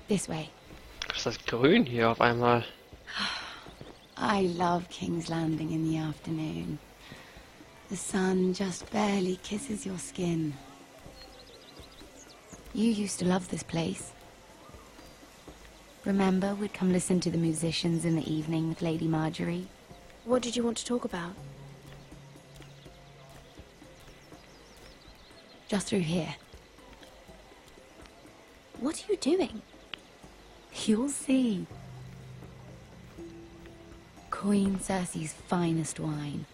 This way. Was ist das grün hier auf einmal? I love King's Landing in the afternoon. The sun just barely kisses your skin. You used to love this place. Remember, we'd come listen to the musicians in the evening with Lady Marjorie? What did you want to talk about? Just through here. What are you doing? You'll see. Queen Cersei's finest wine.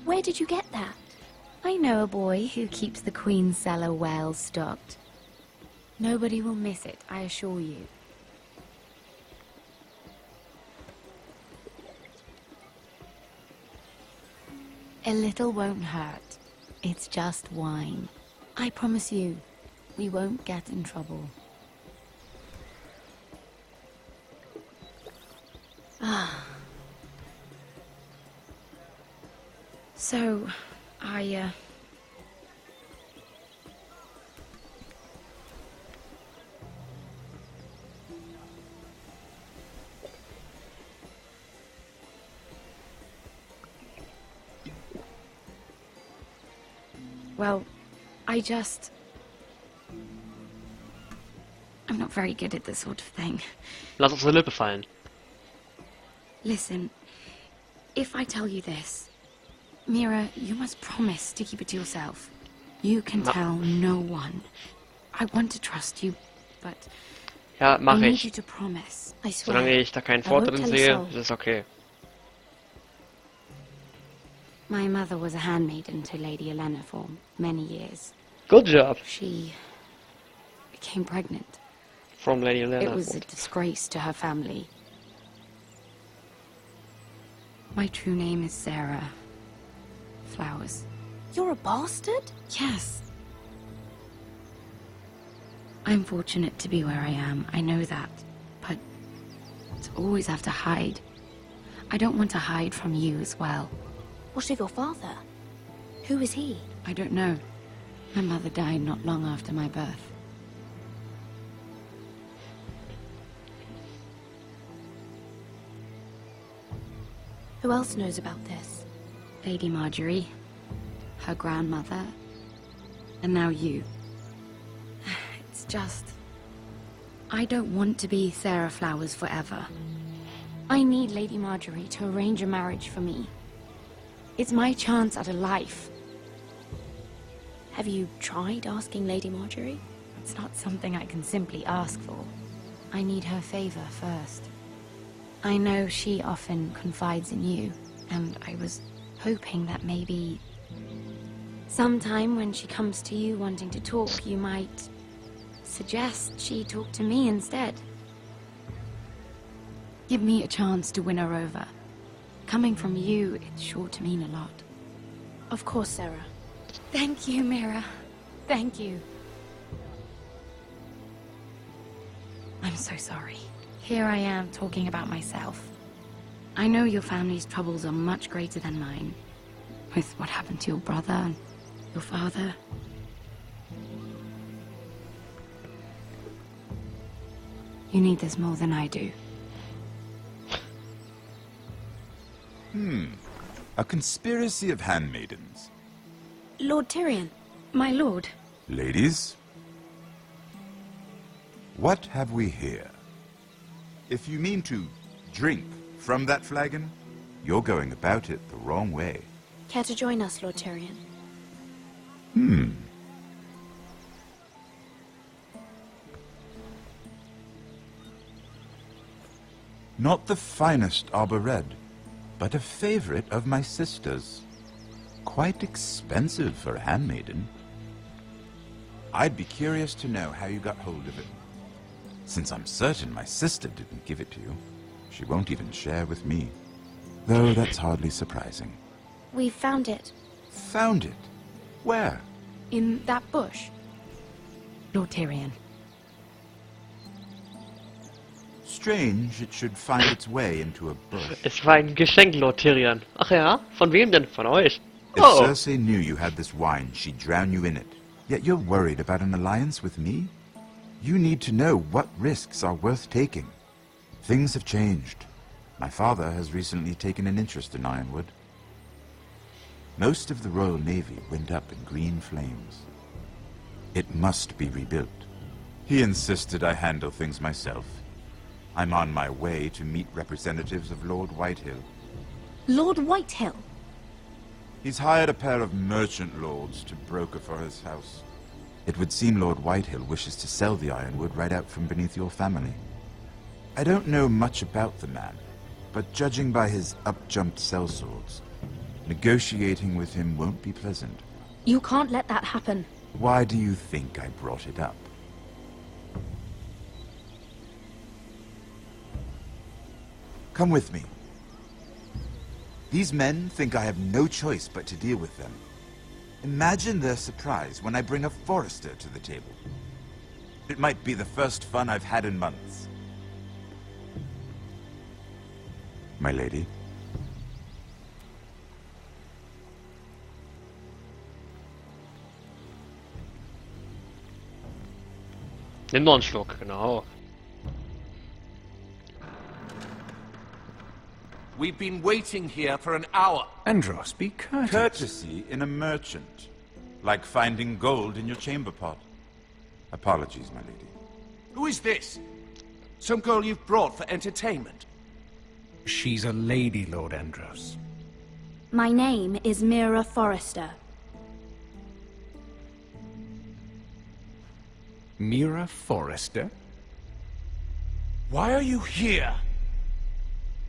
Where did you get that? I know a boy who keeps the Queen's cellar well stocked. Nobody will miss it, I assure you. A little won't hurt. It's just wine. I promise you, we won't get in trouble. Ah. So, well, I'm not very good at this sort of thing. Lass uns eine Lippe fallen. Listen, if I tell you this, Mira, you must promise to keep it to yourself. You can tell no one. I want to trust you, but Ja, I mache need you ich. to promise. I swear. Solange ich da keinen I won't Vorteil tell a sehe, soul. ist es okay. My mother was a handmaiden to Lady Olenna for many years. Good job. She became pregnant. From Lady It Olenna. was a disgrace to her family. My true name is Sarah Flowers. You're a bastard? Yes. I'm fortunate to be where I am, I know that. But to always have to hide. I don't want to hide from you as well. What of your father? Who is he? I don't know. My mother died not long after my birth. Who else knows about this? Lady Marjorie, her grandmother, and now you. It's just... I don't want to be Sarah Flowers forever. I need Lady Marjorie to arrange a marriage for me. It's my chance at a life. Have you tried asking Lady Marjorie? It's not something I can simply ask for. I need her favor first. I know she often confides in you, and I was hoping that maybe sometime when she comes to you wanting to talk, you might suggest she talk to me instead. Give me a chance to win her over. Coming from you, it's sure to mean a lot. Of course, Sarah. Thank you, Mira. Thank you. I'm so sorry. Here I am talking about myself. I know your family's troubles are much greater than mine. With what happened to your brother and your father. You need this more than I do. A conspiracy of handmaidens. Lord Tyrion. My lord. Ladies, what have we here? If you mean to drink from that flagon, you're going about it the wrong way. Care to join us, Lord Tyrion? Not the finest arbor red, but a favorite of my sister's. Quite expensive for a handmaiden. I'd be curious to know how you got hold of it. Since I'm certain my sister didn't give it to you, she won't even share with me. Though that's hardly surprising. We found it. Found it? Where? In that bush. Lord Tyrion. Strange it should find its way into a bush. Es war ein Geschenk, Lord Tyrion. Ach ja? Von wem denn? Von euch? If Oh. Cersei knew you had this wine, she'd drown you in it. Yet you're worried about an alliance with me? You need to know what risks are worth taking. Things have changed. My father has recently taken an interest in Ironwood. Most of the Royal Navy went up in green flames. It must be rebuilt. He insisted I handle things myself. I'm on my way to meet representatives of Lord Whitehill. Lord Whitehill? He's hired a pair of merchant lords to broker for his house. It would seem Lord Whitehill wishes to sell the Ironwood right out from beneath your family. I don't know much about the man, but judging by his up-jumped sellswords, negotiating with him won't be pleasant. You can't let that happen. Why do you think I brought it up? Come with me. These men think I have no choice but to deal with them. Imagine their surprise when I bring a forester to the table. It might be the first fun I've had in months. My lady? Nimm noch einen Schluck, genau. We've been waiting here for an hour. Andros, be courteous. Courtesy in a merchant. Like finding gold in your chamber pot. Apologies, my lady. Who is this? Some girl you've brought for entertainment? She's a lady, Lord Andros. My name is Mira Forrester. Mira Forrester? Why are you here?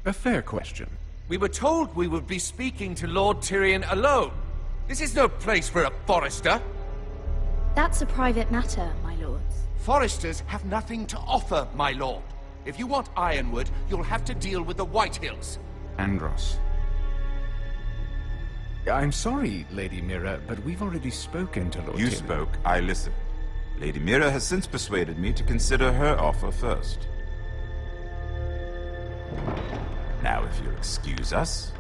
A fair question. We were told we would be speaking to Lord Tyrion alone. This is no place for a Forrester. That's a private matter, my lords. Foresters have nothing to offer, my lord. If you want Ironwood, you'll have to deal with the Whitehills. Andros. I'm sorry, Lady Mira, but we've already spoken to Lord You Tyrion. spoke, I listened. Lady Mira has since persuaded me to consider her offer first. Now, if you'll excuse us...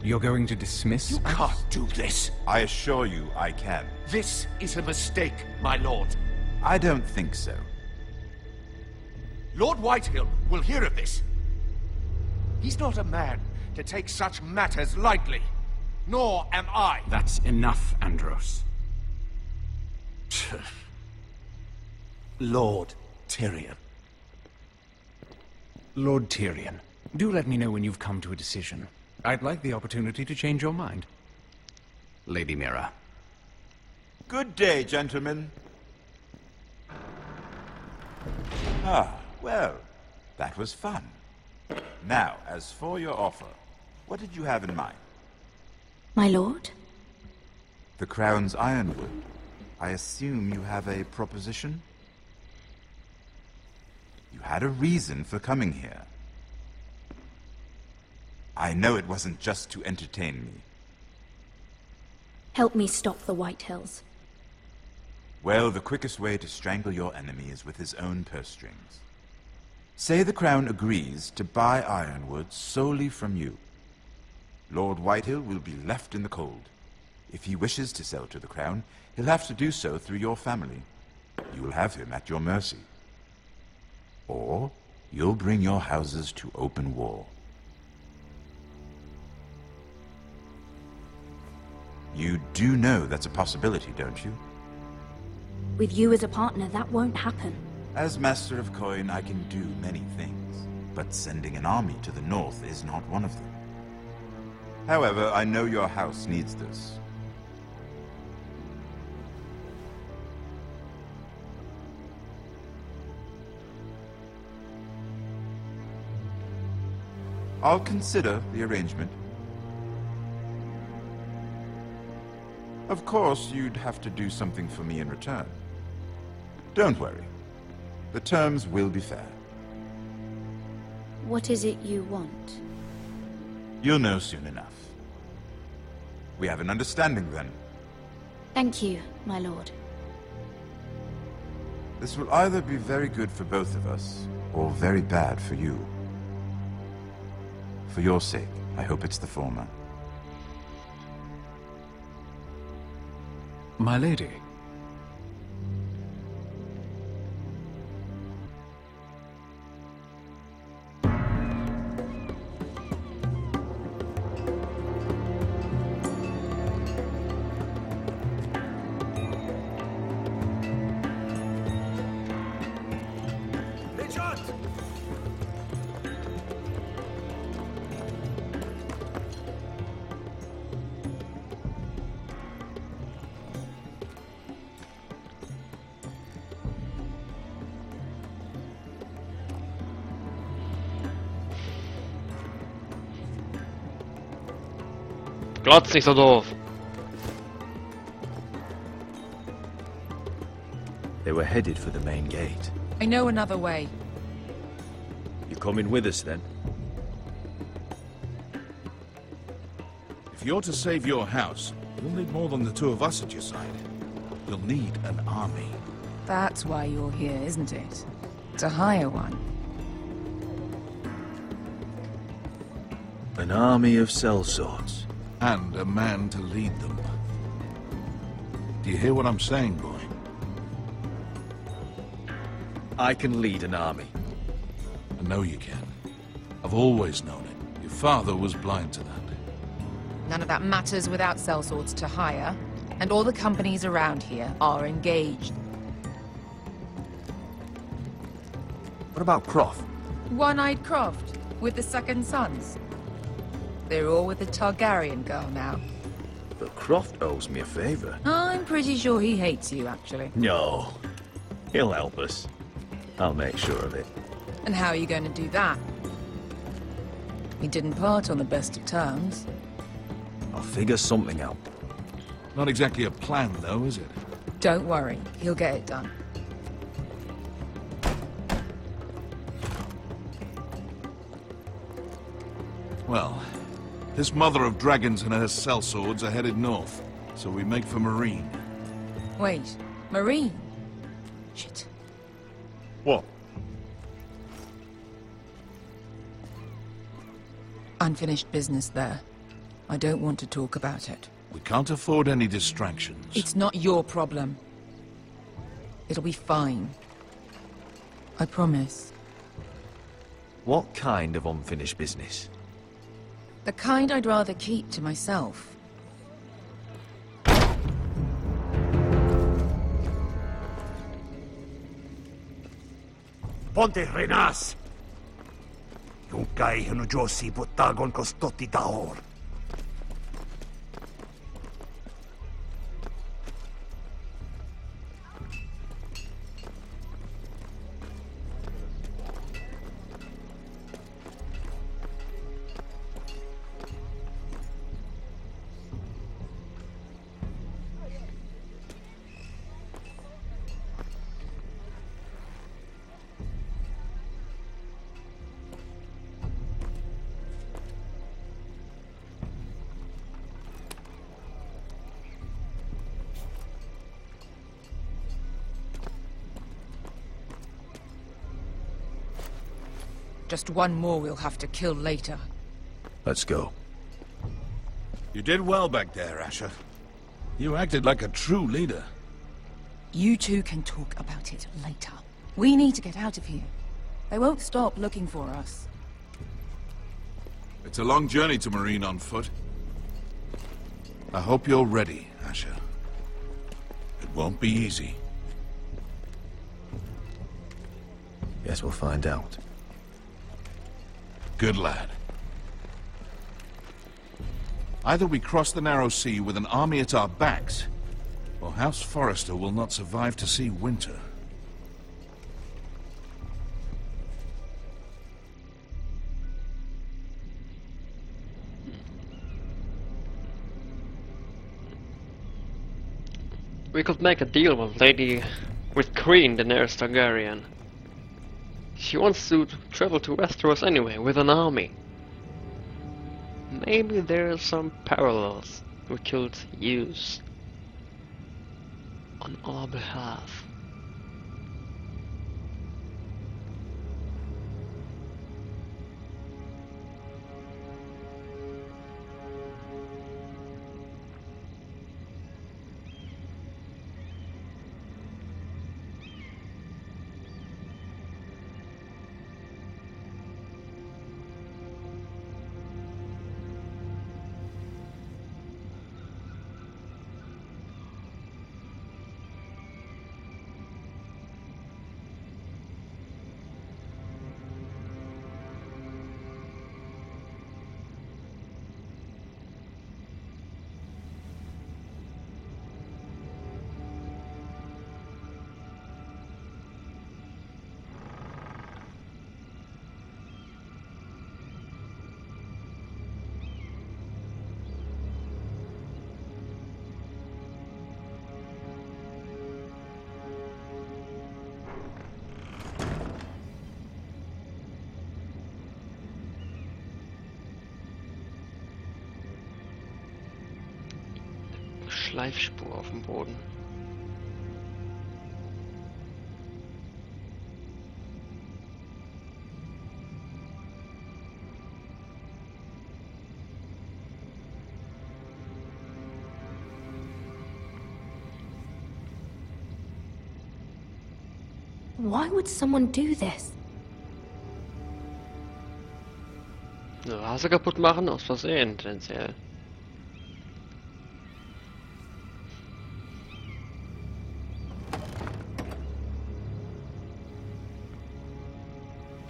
You're going to dismiss You us? can't do this. I assure you I can. This is a mistake, my lord. I don't think so. Lord Whitehill will hear of this. He's not a man to take such matters lightly. Nor am I. That's enough, Andros. Lord Tyrion. Lord Tyrion, do let me know when you've come to a decision. I'd like the opportunity to change your mind. Lady Mira. Good day, gentlemen. Ah, well, that was fun. Now, as for your offer, what did you have in mind? My lord? The Crown's Ironwood. I assume you have a proposition? You had a reason for coming here. I know it wasn't just to entertain me. Help me stop the Whitehills. Well, the quickest way to strangle your enemy is with his own purse strings. Say the Crown agrees to buy Ironwood solely from you. Lord Whitehill will be left in the cold. If he wishes to sell to the Crown, he'll have to do so through your family. You will have him at your mercy. Or you'll bring your houses to open war. You do know that's a possibility, don't you? With you as a partner, that won't happen. As Master of Coin, I can do many things, but sending an army to the north is not one of them. However, I know your house needs this. I'll consider the arrangement. Of course, you'd have to do something for me in return. Don't worry. The terms will be fair. What is it you want? You'll know soon enough. We have an understanding then. Thank you, my lord. This will either be very good for both of us, or very bad for you. For your sake, I hope it's the former. My lady. Glotz nicht so doof. They were headed for the main gate. I know another way. You coming with us then? If you're to save your house, you'll need more than the two of us at your side. You'll need an army. That's why you're here, isn't it? To hire one. An army of sellswords. And a man to lead them. Do you hear what I'm saying, boy? I can lead an army. I know you can. I've always known it. Your father was blind to that. None of that matters without sellswords to hire, and all the companies around here are engaged. What about Croft? One-Eyed Croft, with the Second Sons. They're all with the Targaryen girl now. But Croft owes me a favor. I'm pretty sure he hates you, actually. No. He'll help us. I'll make sure of it. And how are you going to do that? We didn't part on the best of terms. I'll figure something out. Not exactly a plan, though, is it? Don't worry, he'll get it done. Well, this mother of dragons and her sellswords are headed north, so we make for Marine. Wait, Marine? Shit. What? Unfinished business there. I don't want to talk about it. We can't afford any distractions. It's not your problem. It'll be fine. I promise. What kind of unfinished business? The kind I'd rather keep to myself. Ponte renas! Yung kay hanu Josi putagon ko stoti taor. Just one more we'll have to kill later. Let's go. You did well back there, Asher. You acted like a true leader. You two can talk about it later. We need to get out of here. They won't stop looking for us. It's a long journey to Marine on foot. I hope you're ready, Asher. It won't be easy. Guess we'll find out. Good lad. Either we cross the narrow sea with an army at our backs, or House Forrester will not survive to see winter. We could make a deal with Queen Daenerys Targaryen. She wants to travel to Westeros anyway, with an army. Maybe there are some parallels we could use on our behalf. Schleifspur auf dem Boden. Why would someone do this? Eine Vase kaputt machen, aus Versehen, tendenziell.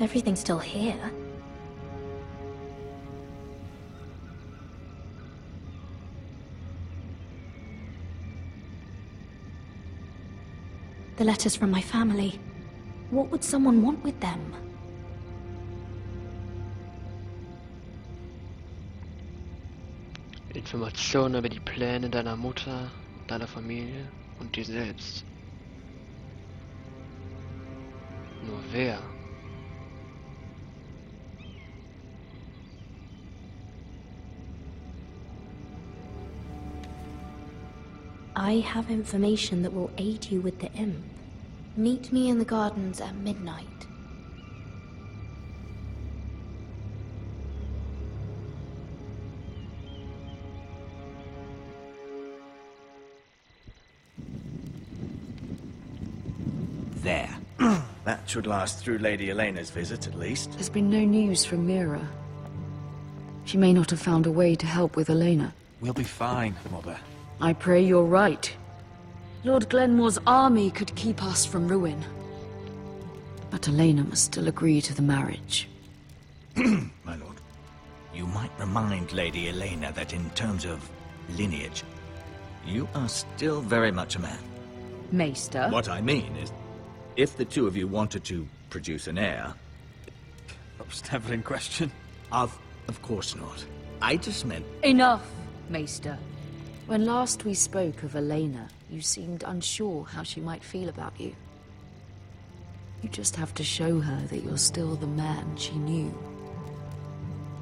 Everything's still here. The letters from my family. What would someone want with them? Informationen über die Pläne deiner Mutter, deiner Familie und dir selbst. Nur wer? I have information that will aid you with the imp. Meet me in the gardens at midnight. There. That should last through Lady Elena's visit, at least. There's been no news from Mira. She may not have found a way to help with Elena. We'll be fine, Mother. I pray you're right. Lord Glenmore's army could keep us from ruin. But Elena must still agree to the marriage. My lord, you might remind Lady Elena that in terms of lineage, you are still very much a man. Maester? What I mean is, if the two of you wanted to produce an heir... That was never in question. Of course not. I just meant... Enough, Maester. When last we spoke of Elena, you seemed unsure how she might feel about you. You just have to show her that you're still the man she knew.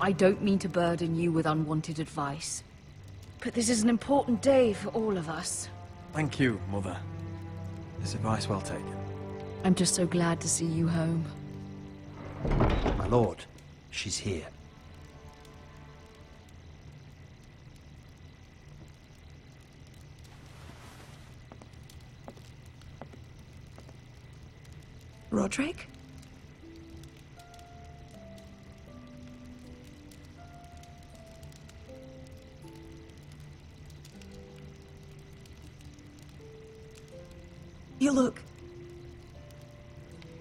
I don't mean to burden you with unwanted advice, but this is an important day for all of us. Thank you, Mother. This advice well taken. I'm just so glad to see you home. My lord, she's here. Roderick? You look...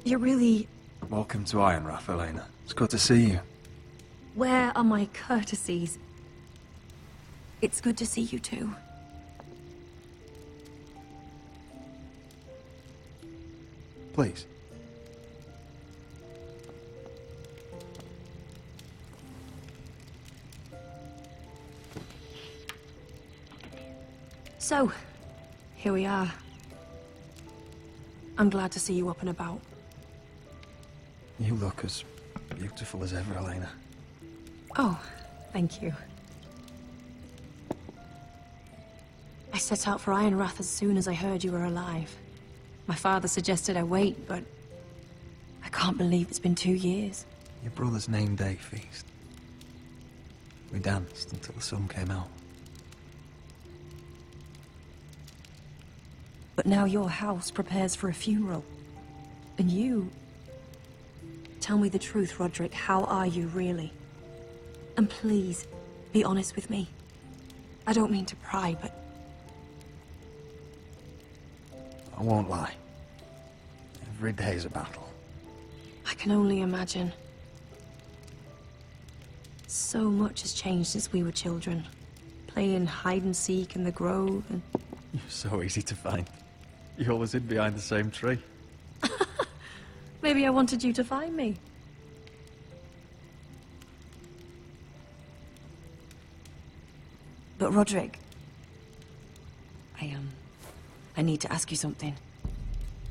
You're really... Welcome to Ironrath, Elena. It's good to see you. Where are my courtesies? It's good to see you too. Please. So, here we are. I'm glad to see you up and about. You look as beautiful as ever, Elena. Oh, thank you. I set out for Ironrath as soon as I heard you were alive. My father suggested I wait, but I can't believe it's been 2 years. Your brother's name day feast. We danced until the sun came out. But now your house prepares for a funeral. And you... Tell me the truth, Roderick. How are you, really? And please, be honest with me. I don't mean to pry, but... I won't lie. Every day's a battle. I can only imagine. So much has changed since we were children. Playing hide-and-seek in the grove and... You're so easy to find. You always hid behind the same tree. Maybe I wanted you to find me. But Roderick... I need to ask you something.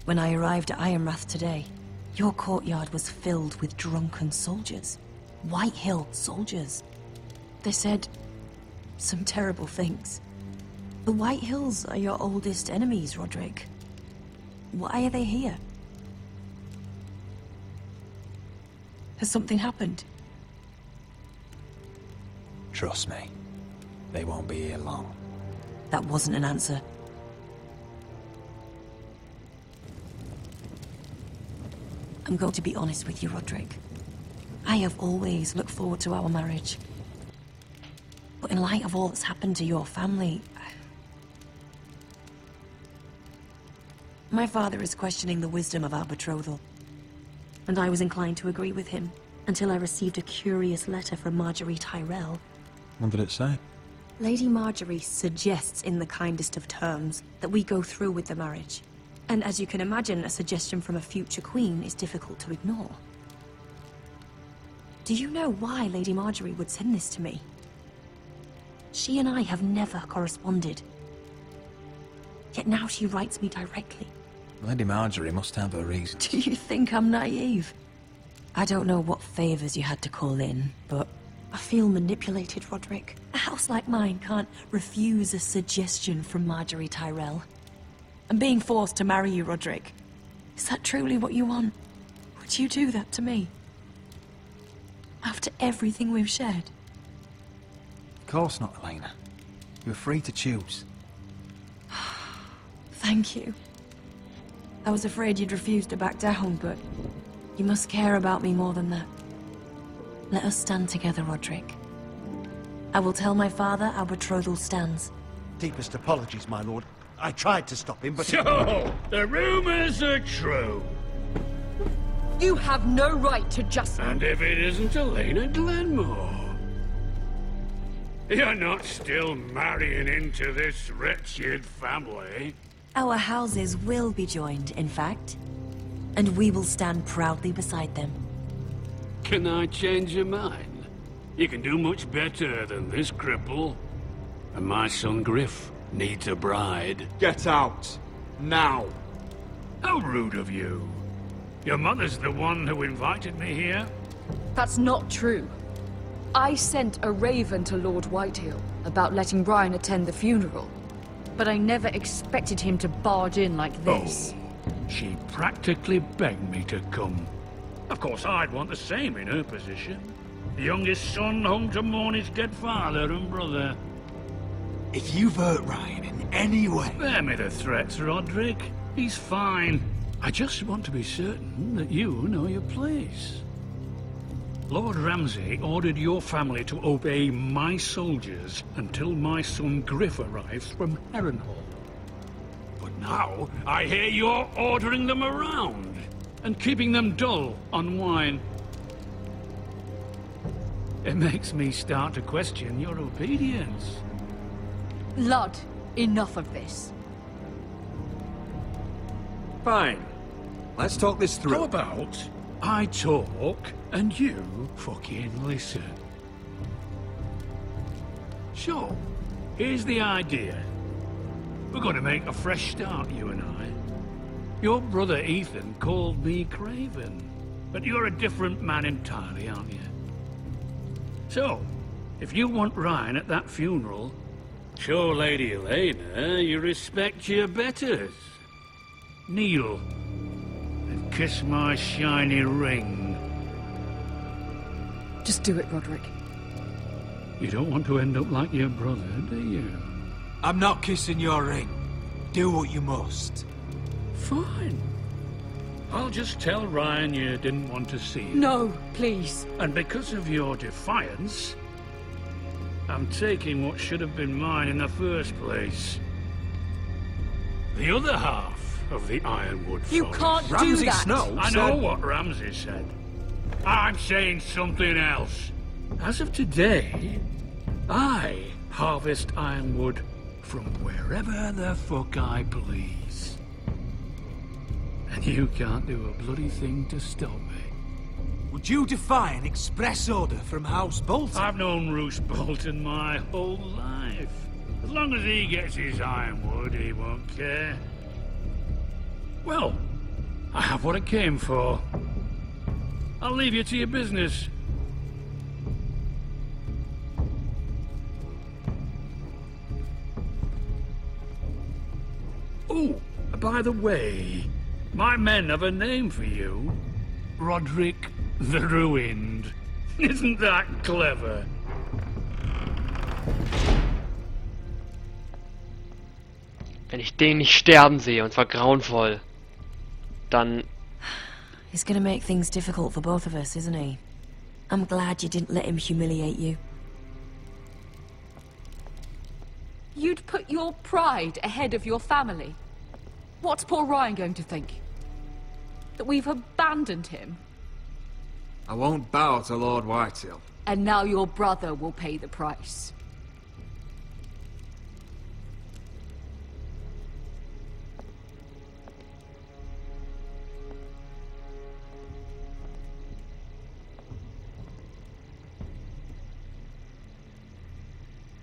When I arrived at Ironrath today, your courtyard was filled with drunken soldiers. White Hill soldiers. They said some terrible things. The White Hills are your oldest enemies, Roderick. Why are they here? Has something happened? Trust me, they won't be here long. That wasn't an answer. I'm going to be honest with you, Roderick. I have always looked forward to our marriage. But in light of all that's happened to your family... My father is questioning the wisdom of our betrothal. And I was inclined to agree with him, until I received a curious letter from Marjorie Tyrell. What did it say? Lady Marjorie suggests in the kindest of terms that we go through with the marriage. And as you can imagine, a suggestion from a future queen is difficult to ignore. Do you know why Lady Marjorie would send this to me? She and I have never corresponded. Yet now she writes me directly. Lady Marjorie must have her reasons. Do you think I'm naive? I don't know what favors you had to call in, but I feel manipulated, Roderick. A house like mine can't refuse a suggestion from Marjorie Tyrell. I'm being forced to marry you, Roderick. Is that truly what you want? Would you do that to me? After everything we've shared? Of course not, Elena. You're free to choose. Thank you. I was afraid you'd refuse to back down, but you must care about me more than that. Let us stand together, Roderick. I will tell my father our betrothal stands. Deepest apologies, my lord. I tried to stop him, but... So, the rumors are true. You have no right to just... And if it isn't Elena Glenmore? You're not still marrying into this wretched family? Our houses will be joined, in fact. And we will stand proudly beside them. Can I change your mind? You can do much better than this cripple. And my son Griff needs a bride. Get out. Now. How rude of you. Your mother's the one who invited me here. That's not true. I sent a raven to Lord Whitehill about letting Brian attend the funeral. But I never expected him to barge in like this. Oh, she practically begged me to come. Of course, I'd want the same in her position. The youngest son home to mourn his dead father and brother. If you've hurt Ryan in any way... Spare me the threats, Roderick. He's fine. I just want to be certain that you know your place. Lord Ramsay ordered your family to obey my soldiers until my son Griff arrives from Harrenhal. But now, I hear you're ordering them around and keeping them dull on wine. It makes me start to question your obedience. Lud, enough of this. Fine. Let's talk this through. How about I talk and you fucking listen? So, here's the idea. We're going to make a fresh start, you and I. Your brother Ethan called me Craven, but you're a different man entirely, aren't you? So, if you want Ryan at that funeral, show Lady Elena you respect your betters. Kneel and kiss my shiny ring. Just do it, Roderick. You don't want to end up like your brother, do you? I'm not kissing your ring. Do what you must. Fine. I'll just tell Ryan you didn't want to see him. No, please. And because of your defiance, I'm taking what should have been mine in the first place. The other half of the Ironwood You forest. can't Ramsay do that. Snow I know what Ramsay said. I'm saying something else. As of today, I harvest ironwood from wherever the fuck I please. And you can't do a bloody thing to stop me. Would you defy an express order from House Bolton? I've known Roose Bolton my whole life. As long as he gets his ironwood, he won't care. Well, I have what I came for. I'll leave you to your business. Oh, by the way, my men have a name for you. Roderick the Ruined. Isn't that clever? Wenn ich den nicht sterben sehe, und zwar grauenvoll, dann... He's gonna make things difficult for both of us, isn't he? I'm glad you didn't let him humiliate you. You'd put your pride ahead of your family. What's poor Ryan going to think? That we've abandoned him? I won't bow to Lord Whitehill. And now your brother will pay the price.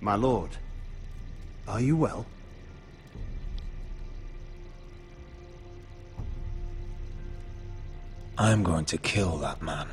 My lord, are you well? I'm going to kill that man.